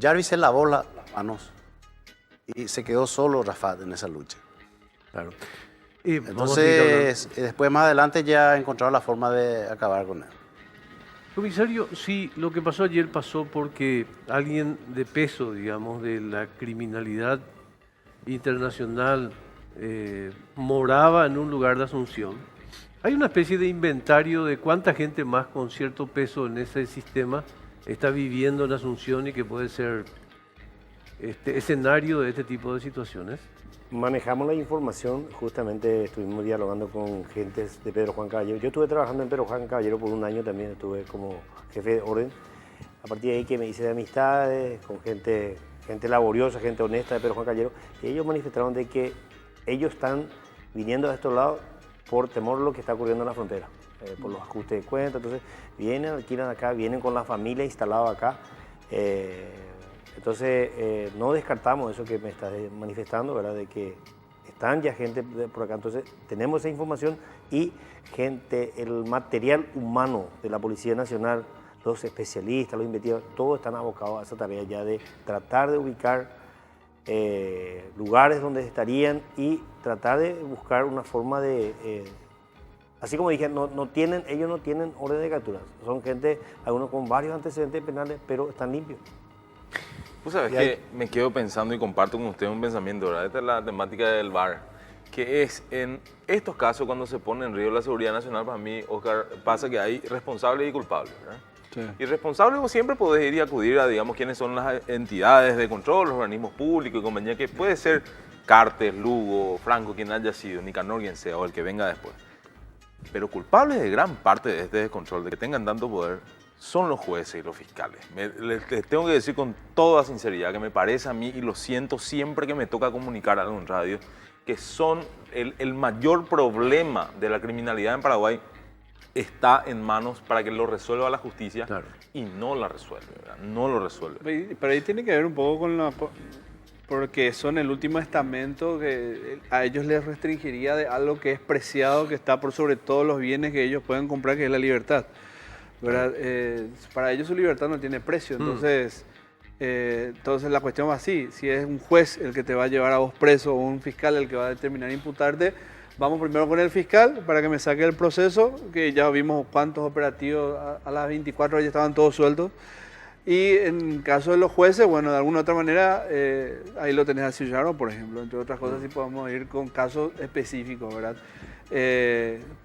Jarvis se lavó las manos y se quedó solo Rafat en esa lucha. Claro. Y vamos a seguir Entonces, después más adelante ya encontraron la forma de acabar con él. Comisario, sí, lo que pasó ayer pasó porque alguien de peso, digamos, de la criminalidad internacional moraba en un lugar de Asunción. Hay una especie de inventario de cuánta gente más con cierto peso en ese sistema está viviendo en Asunción y que puede ser escenario de este tipo de situaciones. Manejamos la información, justamente estuvimos dialogando con gentes de Pedro Juan Caballero. Yo estuve trabajando en Pedro Juan Caballero por un año también, estuve como jefe de orden. A partir de ahí que me hice de amistades con gente laboriosa, gente honesta de Pedro Juan Caballero, y ellos manifestaron de que ellos están viniendo a estos lados por temor a lo que está ocurriendo en la frontera, por los ajustes de cuentas. Entonces vienen, alquilan acá, vienen con la familia instalada acá. Entonces, no descartamos eso que me estás manifestando, ¿verdad? De que están ya gente por acá. Entonces, tenemos esa información y el material humano de la Policía Nacional, los especialistas, los investigadores, todos están abocados a esa tarea ya de tratar de ubicar lugares donde estarían y tratar de buscar una forma de... así como dije, ellos no tienen orden de captura. Son gente, algunos con varios antecedentes penales, pero están limpios. Pues sabes que me quedo pensando y comparto con usted un pensamiento, ¿verdad? Esta es la temática del VAR, que es en estos casos cuando se pone en riesgo la seguridad nacional, para mí, Oscar, pasa que hay responsables y culpables, ¿verdad? Sí. Y responsables vos siempre podés ir y acudir a, digamos, quiénes son las entidades de control, los organismos públicos y compañía, que puede ser Cartes, Lugo, Franco, quien haya sido, Nicanor, quien sea, o el que venga después. Pero culpables de gran parte de este descontrol, de que tengan tanto poder, son los jueces y los fiscales. Les tengo que decir con toda sinceridad que me parece a mí, y lo siento siempre que me toca comunicar algo en radio, que son el mayor problema de la criminalidad en Paraguay está en manos para que lo resuelva la justicia. Claro. Y no la resuelve, ¿verdad? No lo resuelve. Pero ahí tiene que ver un poco con porque son el último estamento que a ellos les restringiría de algo que es preciado, que está por sobre todos los bienes que ellos pueden comprar, que es la libertad, ¿verdad? Para ellos su libertad no tiene precio, entonces la cuestión va así: si es un juez el que te va a llevar a vos preso o un fiscal el que va a determinar imputarte, vamos primero con el fiscal para que me saque el proceso, que ya vimos cuántos operativos a las 24 horas ya estaban todos sueltos. Y en caso de los jueces, bueno, de alguna otra manera, ahí lo tenés a Cillaro, por ejemplo, entre otras cosas, sí podemos ir con casos específicos, ¿verdad?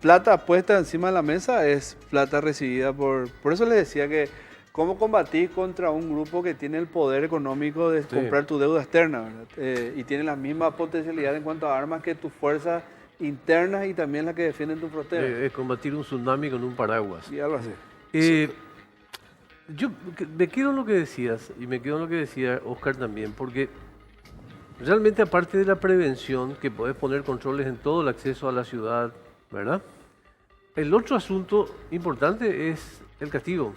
Plata puesta encima de la mesa es plata recibida por eso les decía que cómo combatís contra un grupo que tiene el poder económico de comprar tu deuda externa, ¿verdad? Y tiene la misma potencialidad en cuanto a armas que tus fuerzas internas y también las que defienden tu frontera. Es combatir un tsunami con un paraguas. Y algo así. Yo me quedo en lo que decías, y me quedo en lo que decía Oscar también, porque realmente aparte de la prevención, que podés poner controles en todo el acceso a la ciudad, ¿verdad? El otro asunto importante es el castigo.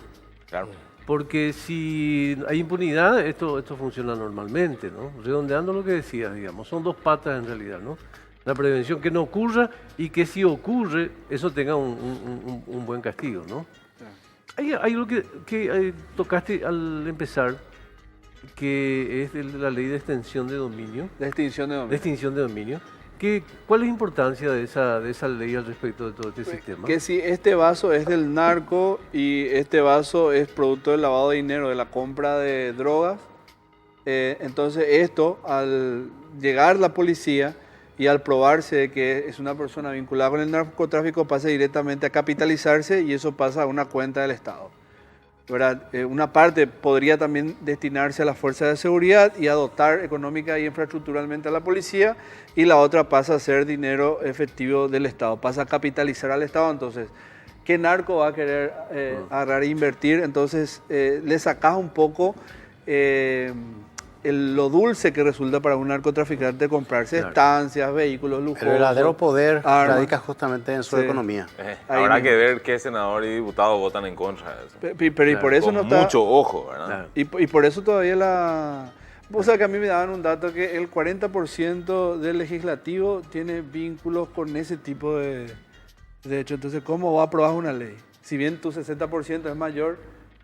Claro. Porque si hay impunidad, esto funciona normalmente, ¿no? Redondeando lo que decías, digamos, son dos patas en realidad, ¿no? La prevención, que no ocurra, y que si ocurre, eso tenga un buen castigo, ¿no? Hay algo que tocaste al empezar, que es la ley de extensión de dominio. De extinción de dominio. De extinción de dominio. ¿Cuál es la importancia de esa ley al respecto de todo este sistema? Que si este vaso es del narco y este vaso es producto del lavado de dinero, de la compra de drogas, entonces esto, al llegar la policía y al probarse que es una persona vinculada con el narcotráfico, pasa directamente a capitalizarse y eso pasa a una cuenta del Estado, ¿verdad? Una parte podría también destinarse a las fuerzas de seguridad y a dotar económica y infraestructuralmente a la policía, y la otra pasa a ser dinero efectivo del Estado, pasa a capitalizar al Estado. Entonces, ¿qué narco va a querer agarrar e invertir? Entonces, le sacás un poco lo dulce que resulta para un narcotraficante comprarse Claro. estancias, vehículos lujosos. El verdadero poder armas. radica justamente en su Sí. economía. Ahí Habrá mismo. que ver qué senador y diputado votan en contra de eso. Pero y por eso Con no está... mucho ojo, ¿verdad? Claro. Y por eso todavía la... O sea, que a mí me daban un dato que el 40% del legislativo tiene vínculos con ese tipo de hecho. Entonces, ¿cómo va a aprobar una ley? Si bien tu 60% es mayor,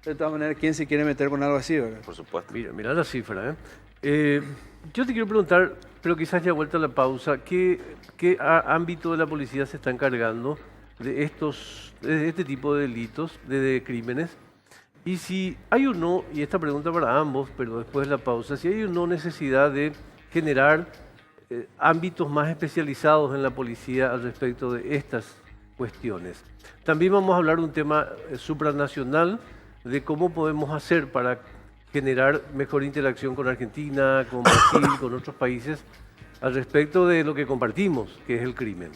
de todas maneras, ¿quién se quiere meter con algo así, verdad? Por supuesto. Mira la cifra. Yo te quiero preguntar, pero quizás ya vuelta a la pausa, ¿qué ámbito de la policía se está encargando de este tipo de delitos, de crímenes? Y si hay o no, y esta pregunta para ambos, pero después de la pausa, si hay o no necesidad de generar ámbitos más especializados en la policía al respecto de estas cuestiones. También vamos a hablar de un tema supranacional, de cómo podemos hacer para generar mejor interacción con Argentina, con Brasil, con otros países, al respecto de lo que compartimos, que es el crimen.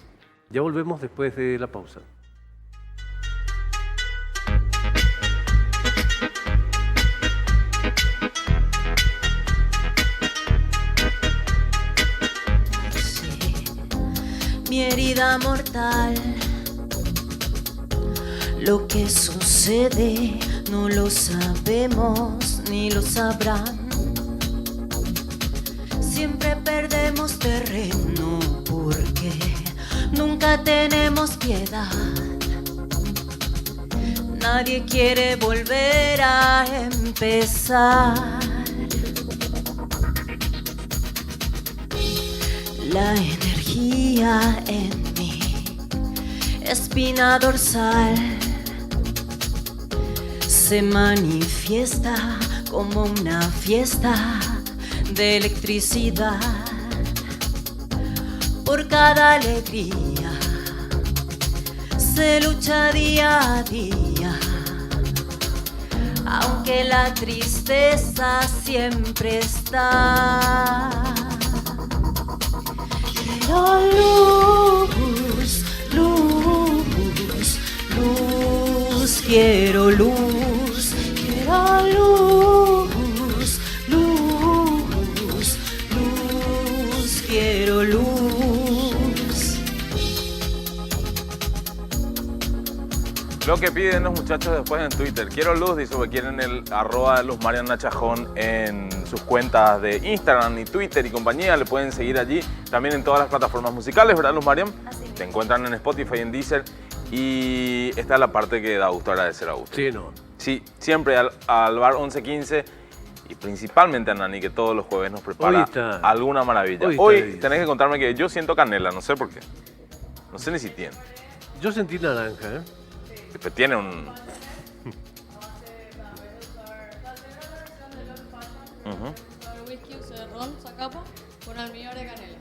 Ya volvemos después de la pausa. Mi herida mortal. Lo que sucede no lo sabemos ni lo sabrán. Siempre perdemos terreno porque nunca tenemos piedad. Nadie quiere volver a empezar. La energía en mi espina dorsal se manifiesta como una fiesta de electricidad. Por cada alegría se lucha día a día, aunque la tristeza siempre está. Quiero luz, luz, luz, quiero luz, quiero luz, luz, luz, quiero luz. Lo que piden los muchachos después en Twitter. Quiero luz, dice que quieren el @ Luz Mariana Chajón en sus cuentas de Instagram y Twitter y compañía. Le pueden seguir allí. También en todas las plataformas musicales, ¿verdad, Luz Mariam? Así es. Te encuentran en Spotify, en Deezer. Y esta es la parte que da gusto agradecer a Augusto. Sí, no. Sí, siempre al bar 1115 y principalmente a Nani, que todos los jueves nos prepara Hoy está- alguna maravilla. hoy está Hoy de tenés que contarme que yo siento canela, no sé por qué. No sé ni si tiene. Yo sentí naranja, ¿eh? Después tiene un... Ujú. Whisky usé ron, zacapa, con almíbar de canela.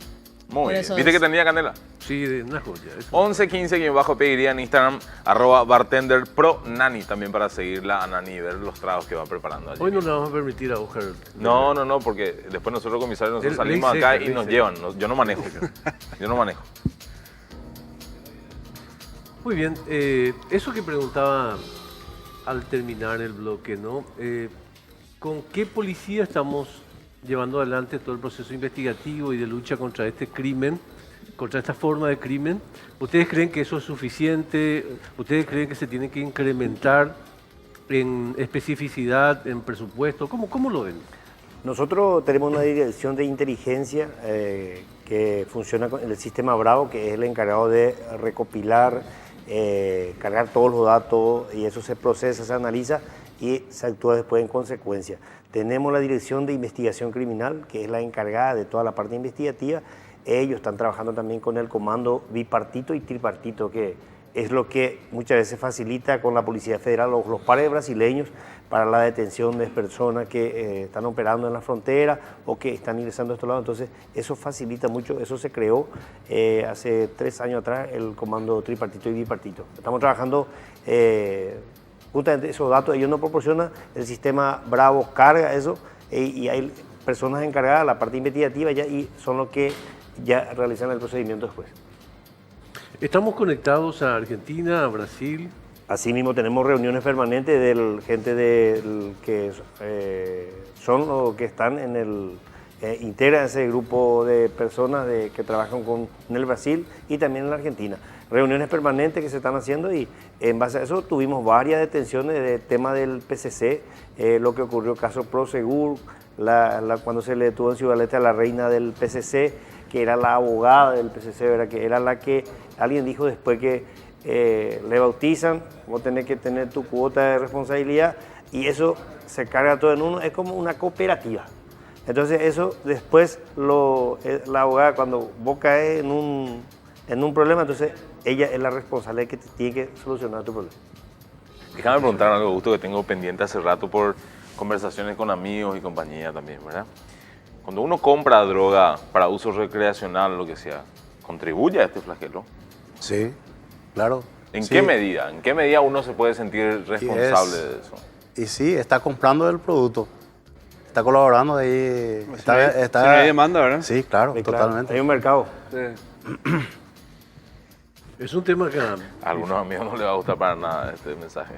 Muy Por bien. eso ¿Viste es. que tenía canela? Sí, de una joya. eso. 1115 quien bajo pediría en Instagram @bartenderpronani también para seguirla a Nani y ver los tragos que va preparando allí. Hoy no le vamos a permitir a Oscar. No, porque después nosotros comisarios nosotros Ley salimos seca, acá y ley nos seca. llevan. Yo no manejo. Yo no manejo. Muy bien, eso que preguntaba al terminar el bloque, ¿no? ¿Con qué policía estamos llevando adelante todo el proceso investigativo y de lucha contra este crimen, contra esta forma de crimen? ¿Ustedes creen que eso es suficiente? ¿Ustedes creen que se tiene que incrementar en especificidad, en presupuesto? ¿Cómo lo ven? Nosotros tenemos una dirección de inteligencia que funciona con el sistema Bravo, que es el encargado de recopilar, cargar todos los datos y eso se procesa, se analiza y se actúa después en consecuencia. Tenemos la dirección de investigación criminal, que es la encargada de toda la parte investigativa. Ellos están trabajando también con el comando bipartito y tripartito, que es lo que muchas veces facilita con la Policía Federal los pares brasileños para la detención de personas que están operando en la frontera o que están ingresando a estos lados. Entonces, eso facilita mucho. Eso se creó hace 3 años atrás, el comando tripartito y bipartito. Estamos trabajando justamente esos datos. Ellos no proporcionan, el sistema Bravo carga eso y hay personas encargadas, la parte investigativa ya, y son los que ya realizan el procedimiento después. Estamos conectados a Argentina, a Brasil. Asimismo tenemos reuniones permanentes de gente que son los que están en el, integran ese grupo de personas que trabajan en el Brasil y también en la Argentina. Reuniones permanentes que se están haciendo y en base a eso tuvimos varias detenciones de tema del PCC, lo que ocurrió, caso Prosegur, cuando se le detuvo en Ciudad del Este a la reina del PCC, que era la abogada del PCC, ¿verdad? Que era la que alguien dijo después que le bautizan, vos tenés que tener tu cuota de responsabilidad y eso se carga todo en uno, es como una cooperativa. Entonces eso después la abogada, cuando vos caes en un problema, entonces ella es la responsable que tiene que solucionar tu problema. Déjame preguntar algo, Augusto, que tengo pendiente hace rato por conversaciones con amigos y compañía también, ¿verdad? Cuando uno compra droga para uso recreacional o lo que sea, ¿contribuye a este flagelo? Sí, claro. ¿En Sí. qué medida? ¿En qué medida uno se puede sentir responsable de eso? Y sí, está comprando el producto, está colaborando ahí. Si no hay demanda, ¿verdad? Sí, claro, Sí, claro, totalmente. hay un mercado. Sí. Es un tema que... A algunos amigos no les va a gustar para nada este mensaje.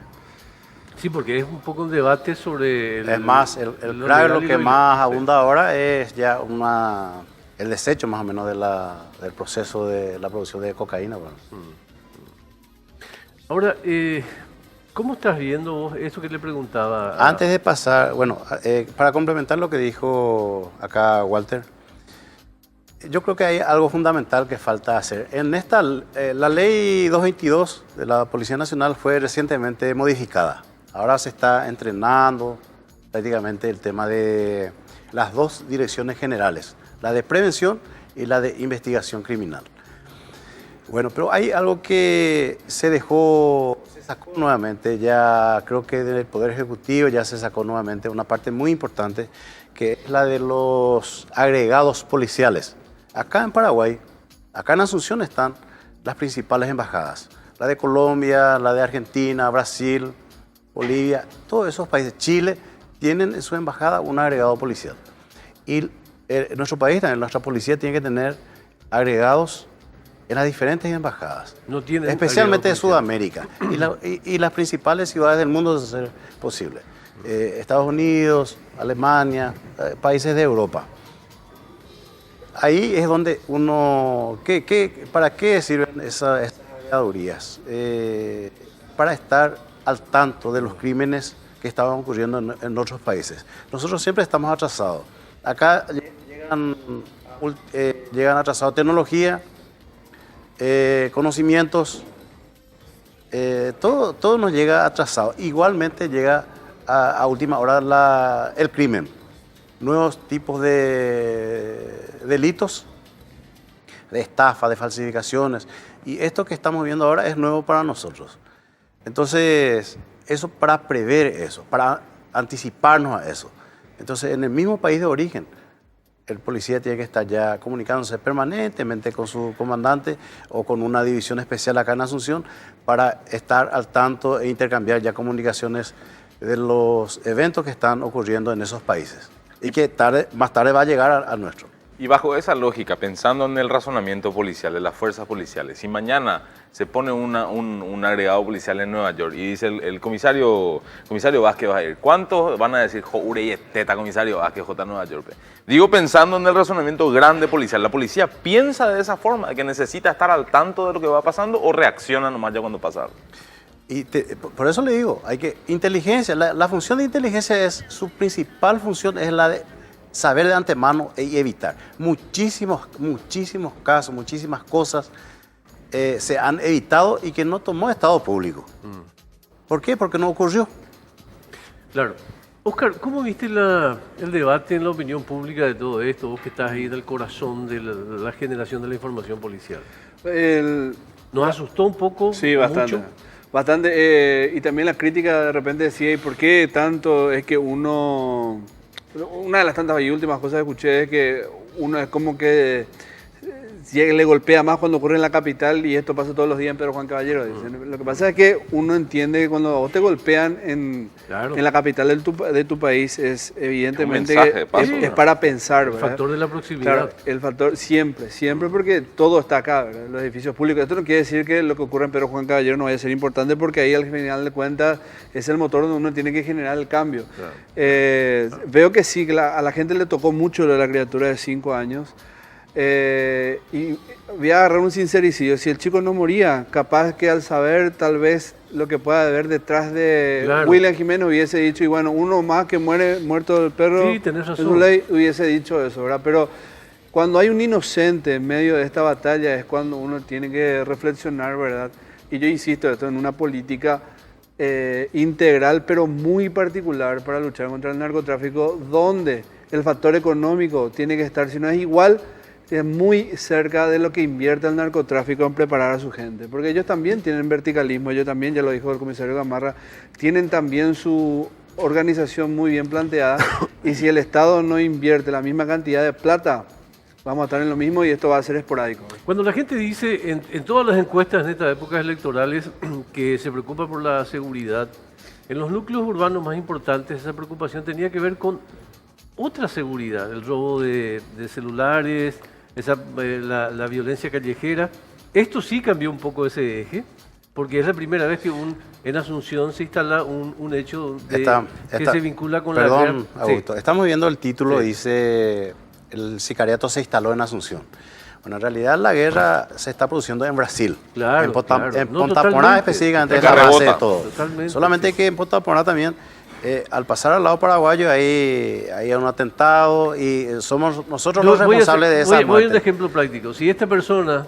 Sí, porque es un poco un debate sobre... Es más, el lo crack legal lo y que lo más ilegal. abunda ahora es ya el desecho más o menos del proceso de la producción de cocaína. Bueno. Ahora, ¿cómo estás viendo vos eso que le preguntaba? a- Antes de pasar, bueno, para complementar lo que dijo acá Walter, yo creo que hay algo fundamental que falta hacer. En esta, la ley 222 de la Policía Nacional fue recientemente modificada. Ahora se está entrenando prácticamente el tema de las dos direcciones generales, la de prevención y la de investigación criminal. Bueno, pero hay algo que se sacó nuevamente, ya creo que del Poder Ejecutivo ya se sacó nuevamente una parte muy importante, que es la de los agregados policiales. Acá en Paraguay, acá en Asunción están las principales embajadas, la de Colombia, la de Argentina, Brasil, Bolivia, todos esos países, Chile, tienen en su embajada un agregado policial. Y nuestro país también, nuestra policía tiene que tener agregados en las diferentes embajadas, No tienen especialmente de agregado policial. Sudamérica y las principales ciudades del mundo de ser posible. Estados Unidos, Alemania, países de Europa. Ahí es donde uno... ¿Para qué sirven esas agregadurías? Para estar al tanto de los crímenes que estaban ocurriendo en otros países. Nosotros siempre estamos atrasados. Acá llegan atrasados tecnología, conocimientos, todo nos llega atrasado. Igualmente llega a última hora el crimen, nuevos tipos de delitos, de estafa, de falsificaciones. Y esto que estamos viendo ahora es nuevo para nosotros. Entonces, eso para prever eso, para anticiparnos a eso. Entonces, en el mismo país de origen, el policía tiene que estar ya comunicándose permanentemente con su comandante o con una división especial acá en Asunción para estar al tanto e intercambiar ya comunicaciones de los eventos que están ocurriendo en esos países y que más tarde va a llegar al nuestro. Y bajo esa lógica, pensando en el razonamiento policial, de las fuerzas policiales, si mañana se pone un agregado policial en Nueva York y dice el comisario Vázquez va a ir, ¿cuántos van a decir, Urey, teta, comisario Vázquez, J. Nueva York? Digo, pensando en el razonamiento grande policial, ¿la policía piensa de esa forma, de que necesita estar al tanto de lo que va pasando o reacciona nomás ya cuando pasa algo? Y por eso le digo, inteligencia, la función de inteligencia su principal función es la de saber de antemano y evitar. Muchísimos casos, muchísimas cosas se han evitado y que no tomó Estado público. ¿Por qué? Porque no ocurrió. Claro. Oscar, ¿cómo viste el debate en la opinión pública de todo esto? Vos que estás ahí del corazón de la generación de la información policial. ¿Nos asustó un poco? Sí, bastante. Mucho? Bastante. Y también la crítica de repente decía, ¿y por qué tanto? Es que uno... Una de las tantas y últimas cosas que escuché es que uno es como que le golpea más cuando ocurre en la capital y esto pasa todos los días en Pedro Juan Caballero. Dicen. Lo que pasa es que uno entiende que cuando a vos te golpean en la capital de tu país es evidentemente mensaje, que paso, es para pensar, El ¿verdad? factor de la proximidad. Claro, el factor siempre porque todo está acá, ¿verdad? Los edificios públicos. Esto no quiere decir que lo que ocurre en Pedro Juan Caballero no vaya a ser importante porque ahí al final de cuentas es el motor donde uno tiene que generar el cambio. Claro. Veo que sí, que a la gente le tocó mucho lo de la criatura de 5 años. Y voy a agarrar un sincericidio. Si el chico no moría, capaz que al saber tal vez lo que pueda haber detrás de Claro. William Jiménez hubiese dicho, y bueno, uno más que muere muerto el perro, Sí, tenés razón. es su ley, hubiese dicho eso, ¿verdad? Pero cuando hay un inocente en medio de esta batalla es cuando uno tiene que reflexionar, ¿verdad? Y yo insisto, esto en una política integral, pero muy particular para luchar contra el narcotráfico, donde el factor económico tiene que estar, si no es igual, es muy cerca de lo que invierte el narcotráfico en preparar a su gente. Porque ellos también tienen verticalismo, ellos también, ya lo dijo el comisario Gamarra, tienen también su organización muy bien planteada y si el Estado no invierte la misma cantidad de plata, vamos a estar en lo mismo y esto va a ser esporádico. Cuando la gente dice en todas las encuestas en estas épocas electorales que se preocupa por la seguridad, en los núcleos urbanos más importantes esa preocupación tenía que ver con otra seguridad, el robo de celulares, la violencia callejera. Esto sí cambió un poco ese eje, porque es la primera vez que en Asunción se instala un hecho que se vincula con perdón, la... Augusto, estamos viendo el título, Sí. dice, el sicariato se instaló en Asunción. Bueno, en realidad la guerra se está produciendo en Brasil. Claro, en claro. En No, Ponta Porá totalmente. específicamente es Es la que base de rebota. todo. Totalmente, Solamente sí. que en Ponta Porá también, al pasar al lado paraguayo hay un atentado y somos nosotros los responsables de esa voy a un muerte. ejemplo práctico. Si esta persona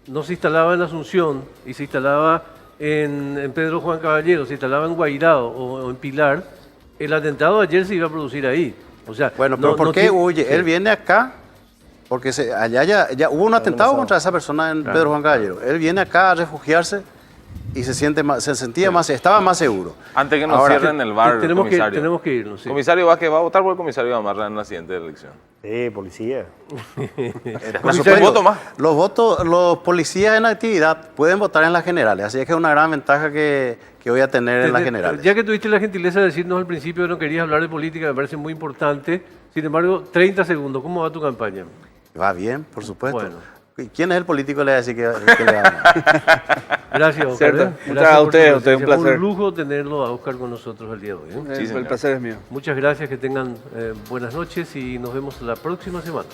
no se instalaba en Asunción y se instalaba en Pedro Juan Caballero, se instalaba en Guairao o en Pilar, el atentado de ayer se iba a producir ahí. O sea, Bueno, pero ¿por qué tiene- huye? sí. Él viene acá porque allá ya hubo un atentado contra esa persona en Pedro Juan Caballero. Él viene acá a refugiarse y se sentía más, estaba más seguro. Antes que nos Ahora, cierren el bar, tenemos comisario. que irnos. Sí. Comisario Vázquez va a votar por el comisario Gamarra en la siguiente elección. Sí, policía. Un voto más. Los policías en actividad pueden votar en las generales, así es que es una gran ventaja que voy a tener en las generales. Ya que tuviste la gentileza de decirnos al principio que no querías hablar de política, me parece muy importante. Sin embargo, 30 segundos, ¿cómo va tu campaña? Va bien, por supuesto. Bueno. ¿Y quién es el político que le va a decir que le gana? Gracias, Oscar. Cierto. ¿eh? Muchas Gracias gracias a por tu ustedes, un presencia. Fue placer. un lujo tenerlo a Oscar con nosotros el día de hoy. ¿eh? Sí, El señor. placer es mío. Muchas gracias, que tengan buenas noches y nos vemos la próxima semana.